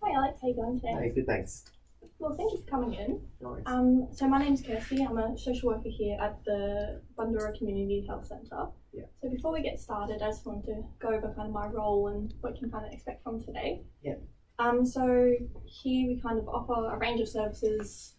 Hi Alex, how you going today? Hey, good, thanks. Well, thank you for coming in. No worries. So my name's Kirsty. I'm a social worker here at the Bundura Community Health Centre. Yeah. So before we get started, I just wanted to go over kind of my role and what you can kind of expect from today. Yeah. So here we kind of offer a range of services,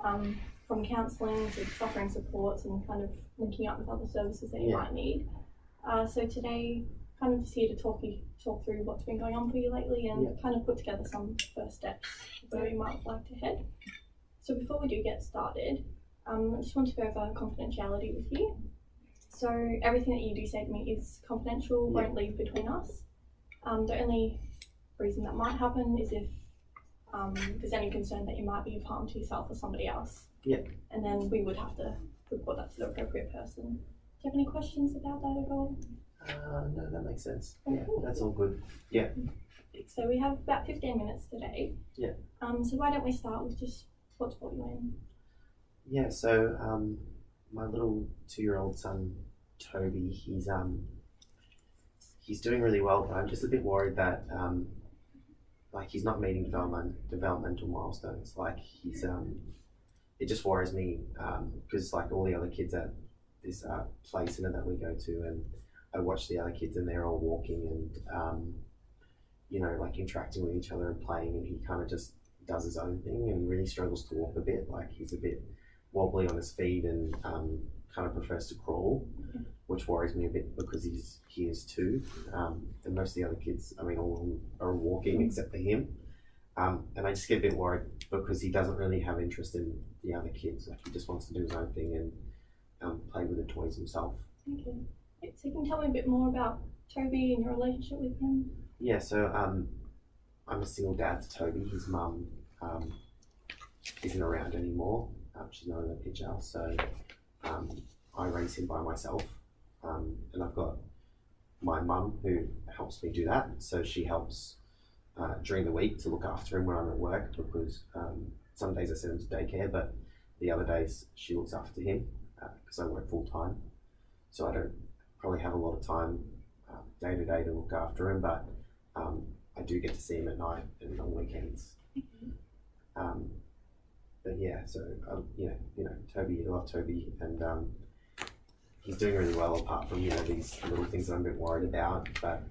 from counselling to suffering supports and kind of linking up with other services that you might need. So today, kind of just here to talk through what's been going on for you lately and kind of put together some first steps where you might like to head. So before we do get started, I just want to go over confidentiality with you. So everything that you do say to me is confidential, won't leave between us. The only reason that might happen is if there's any concern that you might be of harm to yourself or somebody else. Yeah. And then we would have to report that to the appropriate person. Do you have any questions about that at all? No, that makes sense. Yeah, that's all good. Yeah. So we have about 15 minutes today. Yeah. So why don't we start with just what's brought you in? Yeah, so my little 2-year-old son, Toby, he's doing really well, but I'm just a bit worried that like he's not meeting developmental milestones. Like it just worries me because like all the other kids at this play center that we go to, and I watch the other kids and they're all walking and like interacting with each other and playing, and he kind of just does his own thing and really struggles to walk a bit. Like he's a bit wobbly on his feet and kind of prefers to crawl, which worries me a bit because he is too. And most of the other kids, I mean, all of them are walking except for him. And I just get a bit worried because he doesn't really have interest in the other kids. Like he just wants to do his own thing and play with the toys himself. Okay. So you can tell me a bit more about Toby and your relationship with him? Yeah, so I'm a single dad to Toby. His mum isn't around anymore. She's not in the picture, so I raise him by myself. And I've got my mum who helps me do that. So she helps during the week to look after him when I'm at work, because some days I send him to daycare, but the other days she looks after him because I work full time. So I don't probably have a lot of time day to day to look after him, but I do get to see him at night and on weekends. But yeah, so Toby, I love Toby, and he's doing really well apart from these little things that I'm a bit worried about. But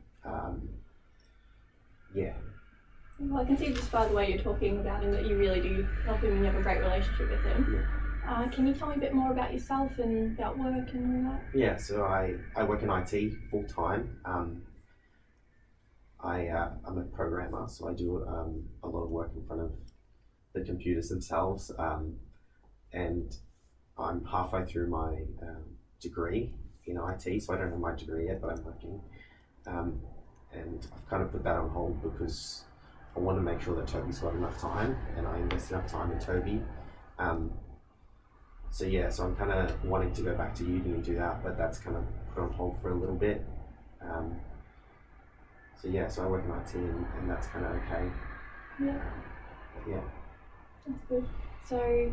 yeah. Well, I can see just by the way you're talking about him that you really do love him and you have a great relationship with him. Yeah. Can you tell me a bit more about yourself and about work and all that? Yeah, so I work in IT full time. I'm a programmer, so I do a lot of work in front of the computers themselves, and I'm halfway through my degree in IT, so I don't have my degree yet, but I'm working, and I've kind of put that on hold because I want to make sure that Toby's got enough time, and I invest enough time in Toby. So I'm kind of wanting to go back to uni and do that, but that's kind of put on hold for a little bit. So I work in IT and that's kind of okay. Yeah. Yeah. That's good. So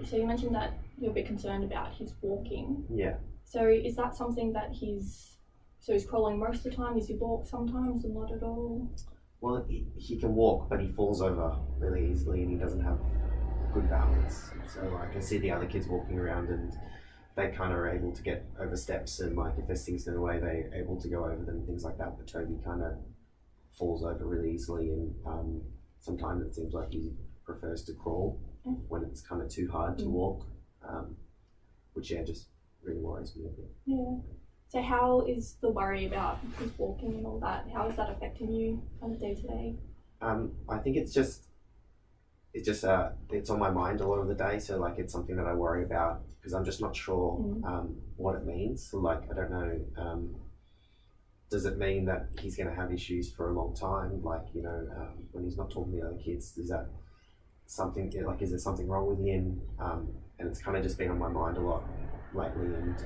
so you mentioned that you're a bit concerned about his walking. Yeah. So is that something that he's crawling most of the time? Does he walk sometimes or not at all? Well, he can walk, but he falls over really easily and he doesn't have good balance. So I can see the other kids walking around and they kind of are able to get over steps, and like if there's things in the way, they're able to go over them, things like that. But Toby kind of falls over really easily, and sometimes it seems like he prefers to crawl when it's kind of too hard to walk, which just really worries me a bit. Yeah. So how is the worry about his walking and all that, how is that affecting you on a day to day? I think it's on my mind a lot of the day, so like it's something that I worry about because I'm just not sure what it means. So like I don't know, does it mean that he's going to have issues for a long time? Like when he's not talking to the other kids, is that something like, is there something wrong with him? And it's kind of just been on my mind a lot lately, and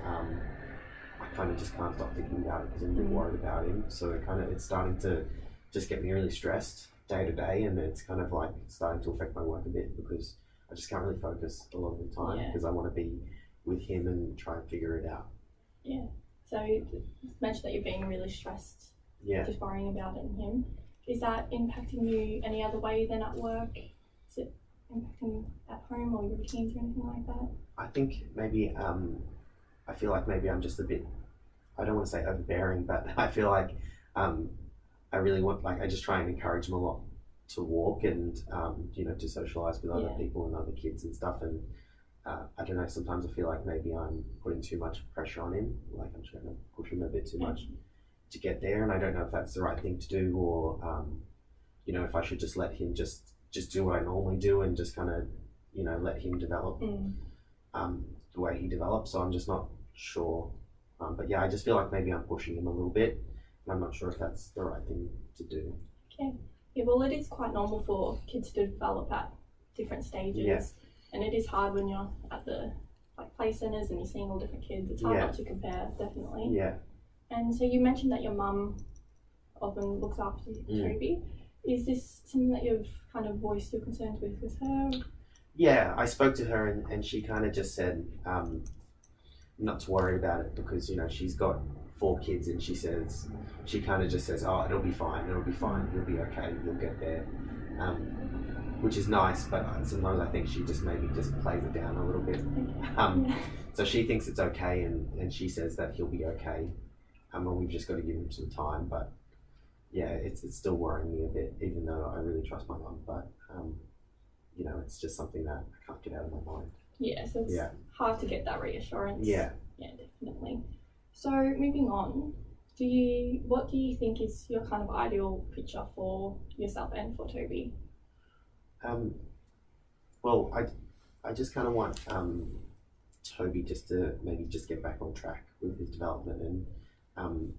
I kind of just can't stop thinking about it because I'm a bit worried about him. So it's starting to just get me really stressed day to day, and it's kind of like starting to affect my work a bit because I just can't really focus a lot of the time because I want to be with him and try and figure it out. Yeah. So you mentioned that you're being really stressed, just worrying about it and him. is that impacting you any other way than at work? Is it impacting at home or your routines or anything like that? I think maybe I feel like maybe I'm just a bit, I don't want to say overbearing, but I feel like I really want, like, I just try and encourage him a lot to walk and to socialize with other people and other kids and stuff. And I don't know, sometimes I feel like maybe I'm putting too much pressure on him, like I'm trying to push him a bit too much to get there, and I don't know if that's the right thing to do, or if I should just let him just do what I normally do and just kind of let him develop the way he develops. So I'm just not sure, but yeah, I just feel like maybe I'm pushing him a little bit, and I'm not sure if that's the right thing to do. Okay. Yeah, well, it is quite normal for kids to develop at different stages, and it is hard when you're at the play centres and you're seeing all different kids. It's hard not to compare, definitely. Yeah. And so you mentioned that your mum often looks after Toby. Is this something that you've kind of voiced your concerns with her? Yeah, I spoke to her and she kind of just said not to worry about it because she's got 4 kids, and she kind of just says, oh, it'll be fine, you'll be okay, you'll get there, which is nice, but sometimes I think she just maybe just plays it down a little bit. So she thinks it's okay, and she says that he'll be okay, and we've just got to give him some time. But yeah, it's still worrying me a bit, even though I really trust my mum, but it's just something that I can't get out of my mind. Yeah, so it's hard to get that reassurance. Yeah, definitely. So moving on, what do you think is your kind of ideal picture for yourself and for Toby? Well, I just kind of want Toby just to maybe just get back on track with his development, and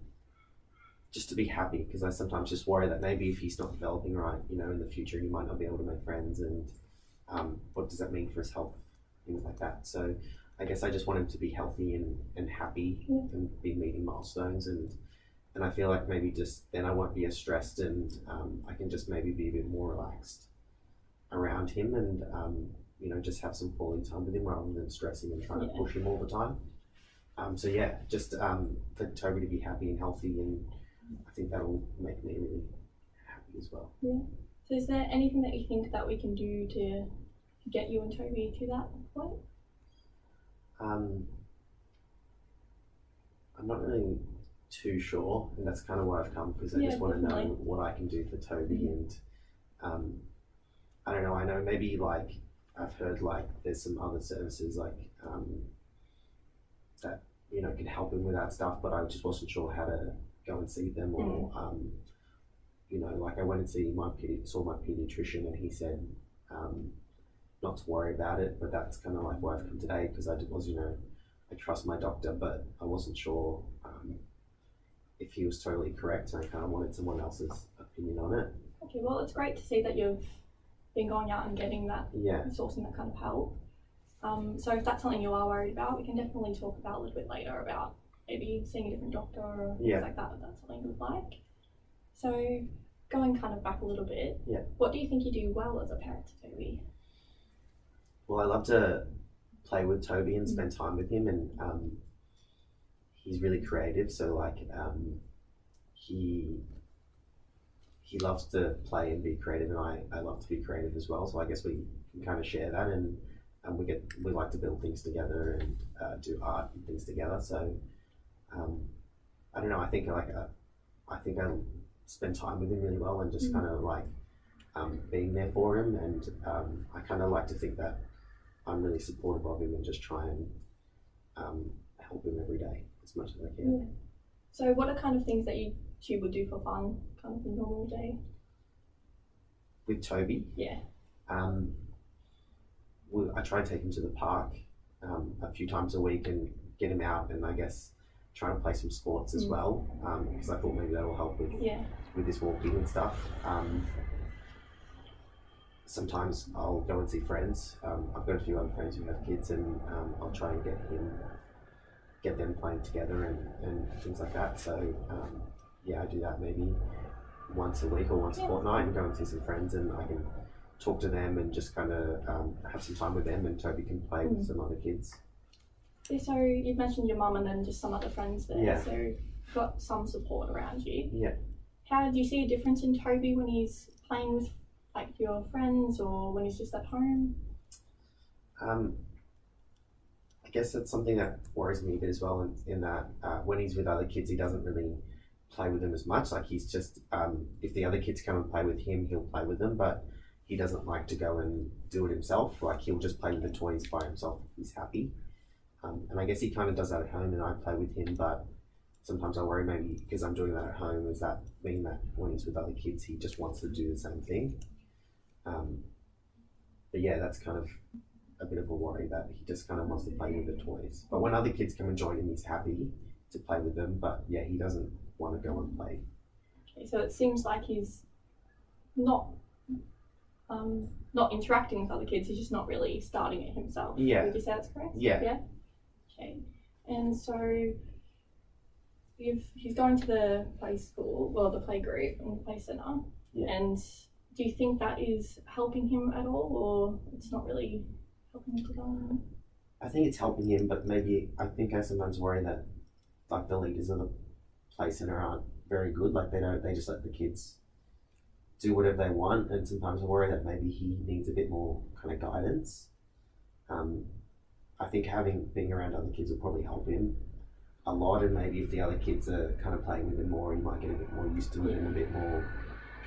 just to be happy, because I sometimes just worry that maybe if he's not developing right, in the future he might not be able to make friends, and what does that mean for his health, things like that. So I guess I just want him to be healthy and happy and be meeting milestones, and I feel like maybe just then I won't be as stressed, and I can just maybe be a bit more relaxed around him, and just have some quality time with him rather than stressing and trying to push him all the time. So yeah, just for Toby to be happy and healthy, and I think that'll make me really happy as well. Yeah. So is there anything that you think that we can do to get you and Toby to that point? I'm not really too sure, and that's kind of why I've come, because I just want to know what I can do for Toby, and I don't know, I know maybe I've heard there's some other services that can help him with that stuff, but I just wasn't sure how to go and see them, or I went and saw my pediatrician, and he said not to worry about it, but that's kind of why I've come today, because I trust my doctor, but I wasn't sure if he was totally correct, and I kind of wanted someone else's opinion on it. Okay, well, it's great to see that you've been going out and getting that, sourcing that kind of help. So if that's something you are worried about, we can definitely talk about a little bit later about maybe seeing a different doctor or things like that, if that's something you'd like. So going kind of back a little bit, what do you think you do well as a parent to Toby? Well, I love to play with Toby and spend time with him, and he's really creative, so he loves to play and be creative, and I love to be creative as well, so I guess we can kind of share that, and we like to build things together and do art and things together. So I don't know, I think I spend time with him really well, and just kind of being there for him, and I kind of like to think that I'm really supportive of him and just try and help him every day as much as I can. Yeah. So what are kind of things that you two would do for fun, kind of a normal day? With Toby? Yeah. I try and take him to the park a few times a week and get him out, and I guess try and play some sports as well, because I thought maybe that will help with this walking and stuff. Sometimes I'll go and see friends. I've got a few other friends who have kids, and I'll try and get them playing together and things like that. So I do that maybe once a week or once a fortnight, and go and see some friends, and I can talk to them and just kind of have some time with them, and Toby can play with some other kids. Yeah, so you've mentioned your mum and then just some other friends there, so you've got some support around you. Yeah. how do you see a difference in Toby when he's playing with like your friends or when he's just at home? I guess that's something that worries me a bit as well. In that when he's with other kids, he doesn't really play with them as much. Like he's just if the other kids come and play with him, he'll play with them, but he doesn't like to go and do it himself. Like he'll just play with the toys by himself if he's happy. And I guess he kind of does that at home, and I play with him. But sometimes I worry maybe because I'm doing that at home, does that mean that when he's with other kids, he just wants to do the same thing? But yeah, that's kind of a bit of a worry that he just kind of wants to play with the toys. But when other kids come and join him, he's happy to play with them. But yeah, he doesn't want to go and play. Okay, so it seems like he's not interacting with other kids. He's just not really starting it himself. Yeah. Would you say that's correct? Yeah. Yeah. Okay. And so he's going to the play school, well, the play group and the play centre. Yeah. And do you think that is helping him at all, or it's not really helping him to go on? I think it's helping him, but maybe I think I sometimes worry that like the leaders of the play centre aren't very good. Like they just let the kids do whatever they want, and sometimes I worry that maybe he needs a bit more kind of guidance. I think being around other kids will probably help him a lot, and maybe if the other kids are kind of playing with him more, he might get a bit more used to it and a bit more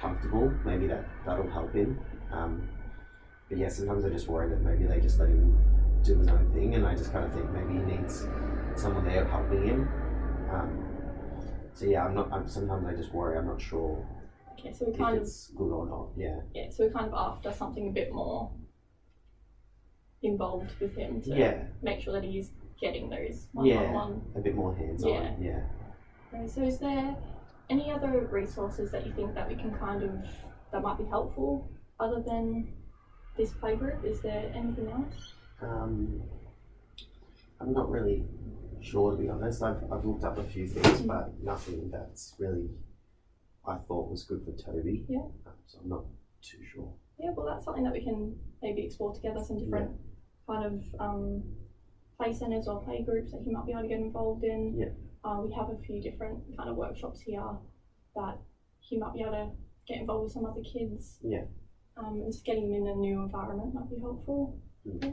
comfortable. Maybe that'll help him. But yeah, sometimes I just worry that maybe they just let him do his own thing, and I just kind of think maybe he needs someone there helping him. So yeah, sometimes I just worry. I'm not sure. Okay, so if it's good or not. Yeah. Yeah, so we're kind of after something a bit more involved with him to make sure that he's getting those one-on-one. A bit more hands-on. Yeah. Okay, so is there any other resources that you think that we can that might be helpful other than this playgroup? Is there anything else? I'm not really sure, to be honest. I've looked up a few things, but nothing that's really I thought was good for Toby. Yeah. So I'm not too sure. Yeah, well, that's something that we can maybe explore together, some different kind of play centres or play groups that he might be able to get involved in. Yeah. We have a few different kind of workshops here that he might be able to get involved with some other kids. Yeah. And just getting him in a new environment might be helpful. Yeah.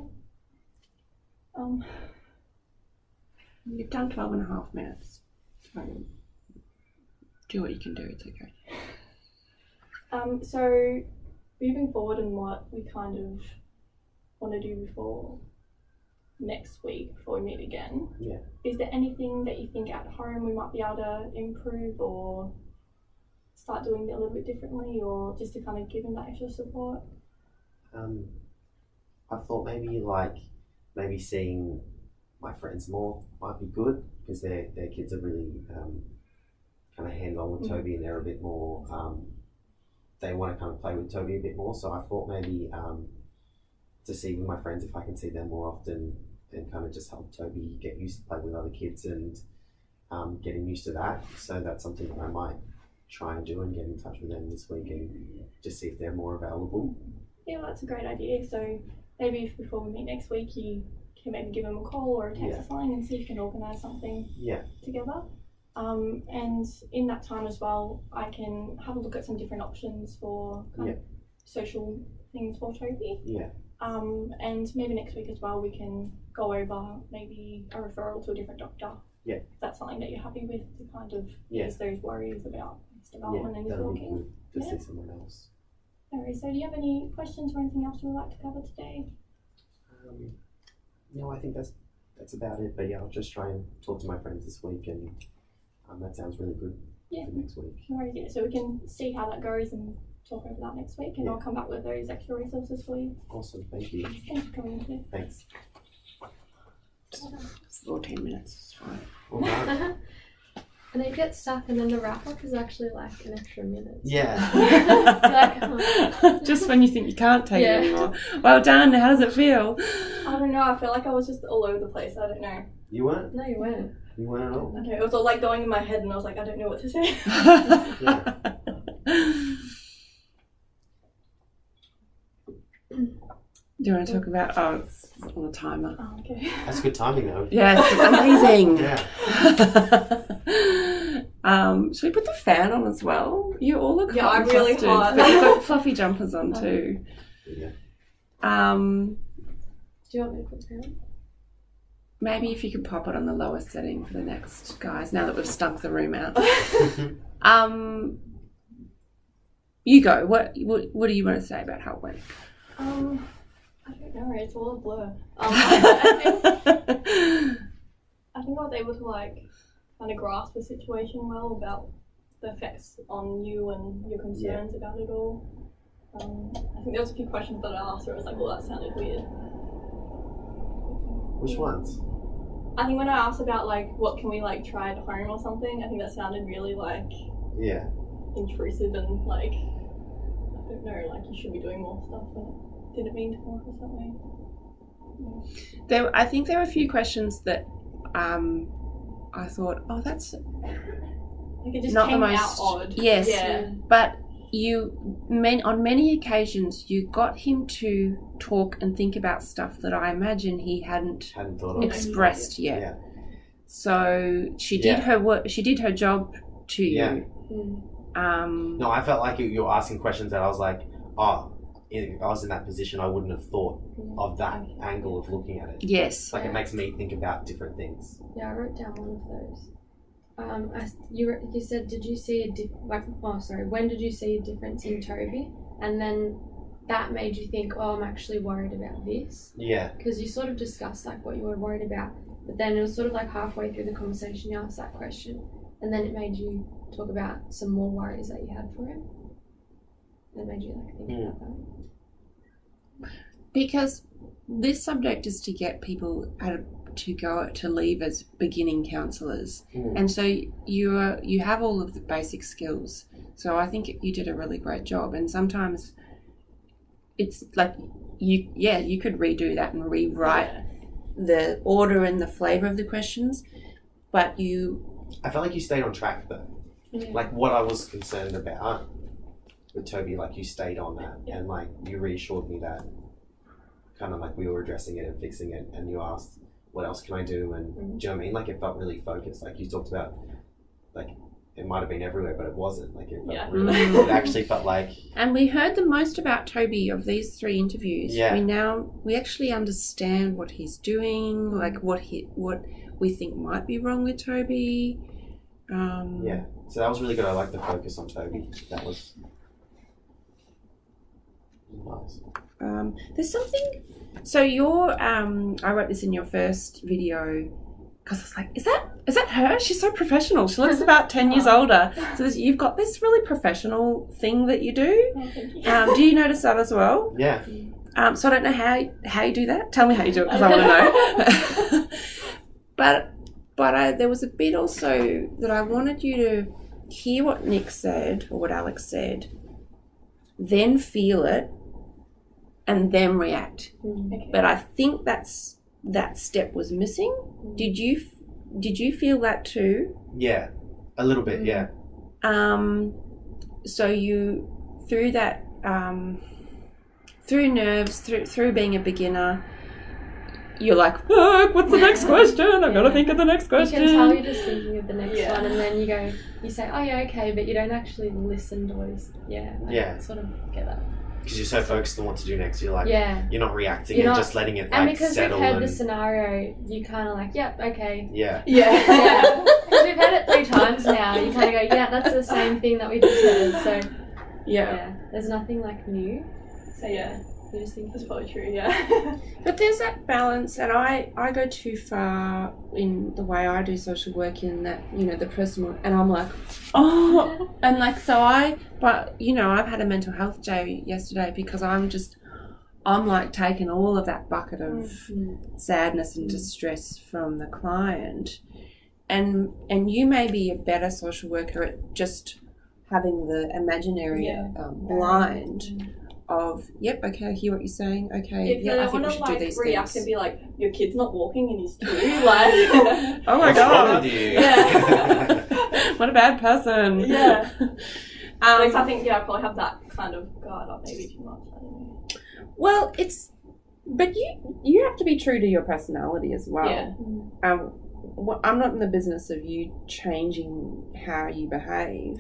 You've done 12 and a half minutes. So do what you can do, it's okay. So moving forward and what we kind of want to do before next week, before we meet again, is there anything that you think at home we might be able to improve or start doing it a little bit differently, or just to kind of give him that extra support? I thought maybe seeing my friends more might be good, because their kids are really kind of hands-on with Toby, and they're a bit more they want to kind of play with Toby a bit more. So I thought maybe to see with my friends, if I can see them more often and kind of just help Toby get used to play with other kids and getting used to that. So that's something that I might try and do, and get in touch with them this week and just see if they're more available. Yeah, well, that's a great idea. So maybe if before we meet next week, you can maybe give them a call or a text or something and see if you can organise something together. And in that time as well, I can have a look at some different options for kind of social things for Toby. Yeah. And maybe next week as well, we can go over maybe a referral to a different doctor. Yeah. If that's something that you're happy with, to kind of ease those worries about his development and his walking. To see someone else. Alright, so do you have any questions or anything else you would like to cover today? No, I think that's about it. But yeah, I'll just try and talk to my friends this week, and that sounds really good for next week. No worries, yeah. So we can see how that goes and talk over that next week, and I'll come back with those extra resources for you. Awesome, thank you. Thanks for coming in today. Thanks. 14 minutes is fine. All right. And it gets stuck, and then the wrap up is actually like an extra minute. Yeah. Just when you think you can't take it anymore. Well done, how does it feel? I don't know, I feel like I was just all over the place. I don't know. You weren't? No, you weren't. You weren't at all? Okay, it was all like going in my head, and I was like, I don't know what to say. Do you want to talk about, it's on the timer. Oh, okay. That's good timing though. Yes, it's amazing. Should we put the fan on as well? You all look Yeah, hot I'm and really flustered, hot. but you've got fluffy jumpers on too. Yeah. Do you want me to put the fan? Maybe if you could pop it on the lowest setting for the next guys, now that we've stunk the room out. You go. What do you want to say about how it went? I don't know. It's all a blur. I think I was able to like kind of grasp the situation well about the effects on you and your concerns about it all. I think there was a few questions that I asked where I was like, well, that sounded weird. Which ones? I think when I asked about like what can we like try at home or something, I think that sounded really like intrusive and like I don't know, like you should be doing more stuff and it didn't mean to come off or something. I think there were a few questions that I thought, oh, that's Like it just not came the most out odd. Yes, Yeah. but on many occasions you got him to talk and think about stuff that I imagine he hadn't thought of. expressed yet. Yeah. So she did her work. She did her job to you. Yeah. No, I felt like you were asking questions that I was like, oh, if I was in that position, I wouldn't have thought of that angle of looking at it. Yes. Like it makes me think about different things. Yeah, I wrote down one of those. You said, did you see when did you see a difference in Toby? And then that made you think, oh, I'm actually worried about this. Yeah. Because you sort of discussed like what you were worried about, but then it was sort of like halfway through the conversation you asked that question, and then it made you talk about some more worries that you had for him. It made you like think about that. Because this subject is to get people to leave as beginning counsellors, and so you have all of the basic skills. So I think you did a really great job. And sometimes it's like you could redo that and rewrite the order and the flavour of the questions, but I felt like you stayed on track though. Yeah. Like what I was concerned about with Toby, like you stayed on that, and like you reassured me that kind of like we were addressing it and fixing it, and you asked what else can I do, and do you know what I mean? Like it felt really focused. Like you talked about, like it might have been everywhere, but it wasn't. Like it felt really, it actually felt like. And we heard the most about Toby of these 3 interviews. Yeah. We actually understand what he's doing, like what we think might be wrong with Toby. Yeah. So that was really good. I like the focus on Toby. That was nice. There's something. So I wrote this in your first video because I was like, is that her? She's so professional. She looks about 10 years older. So you've got this really professional thing that you do. Oh, thank you. Do you notice that as well? Yeah. So I don't know how you do that. Tell me how you do it because I want to know. But there was a bit also that I wanted you to hear what Nick said or what Alex said, then feel it, and then react. Okay. But I think that step was missing. Did you feel that too? Yeah, a little bit. Yeah. So you through that through nerves, through being a beginner, you're like, fuck, what's the next question? I've got to think of the next question. You can tell you're just thinking of the next one, and then you say, oh yeah, okay, but you don't actually listen to what is, sort of get that. Because you're so focused on what to do next, you're like, you're not reacting You're and not, just letting it and like because settle. we've heard the scenario, you kind of like, yep, okay. Yeah. Yeah. Because we've heard it 3 times now. You kind of go, yeah, that's the same thing that we just heard. So yeah, there's nothing like new. So yeah, you just think that's probably true. Yeah. But there's that balance, and I go too far in the way I do social work in that, the personal, and I'm like, oh, and like, but I've had a mental health day yesterday because I'm like taking all of that bucket of sadness and distress from the client, and you may be a better social worker at just having the imaginary blind of, yep, okay, I hear what you're saying, okay, I think we should do these react things. and be like, your kid's not walking and he's 2, like. Oh my What's god. wrong with you? Yeah. What a bad person. Yeah. I think I probably have that kind of guard up maybe too much. I don't know. Well, but you have to be true to your personality as well. Yeah. I'm not in the business of you changing how you behave,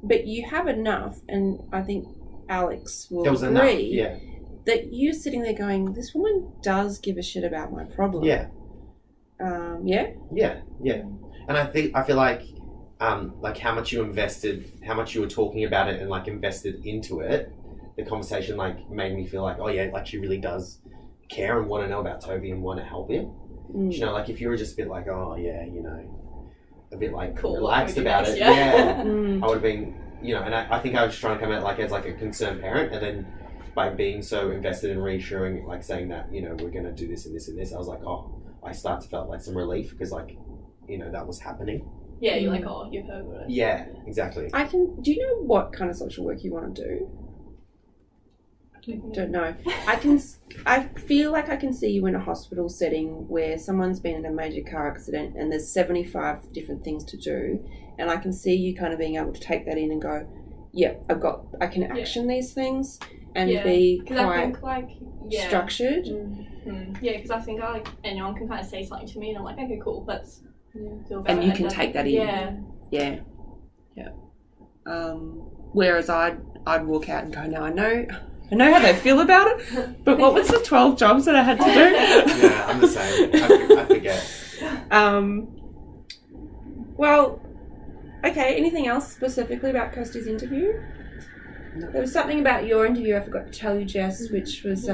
but you have enough, and I think Alex will There was agree enough, yeah. that you're sitting there going, this woman does give a shit about my problem. Yeah. Yeah. Yeah. And I feel like how much you invested, how much you were talking about it and like invested into it, the conversation like made me feel like, oh yeah, like she really does care and want to know about Toby and want to help him. You know, like if you were just a bit like, oh yeah, you know, a bit like cool, relaxed about it, I would have been, you know, and I think I was trying to come out like as like a concerned parent, and then by being so invested in reassuring, like saying that, you know, we're going to do this and this and this, I was like, oh, I started to felt like some relief because like, you know, that was happening. Yeah, you're like, oh, you've heard it. Yeah, exactly. Do you know what kind of social work you want to do? Don't know. I feel like I can see you in a hospital setting where someone's been in a major car accident and there's 75 different things to do, and I can see you kind of being able to take that in and go, yeah, I can action these things and be quite structured. Yeah, because I think anyone can kind of say something to me and I'm like, okay, cool, let's feel better. And you can take that in. Yeah. Whereas I'd walk out and go, no, I know how they feel about it, but what was the 12 jobs that I had to do? Yeah, I'm the same. I forget. Well, okay, anything else specifically about Kirsty's interview? No. There was something about your interview I forgot to tell you, Jess, which was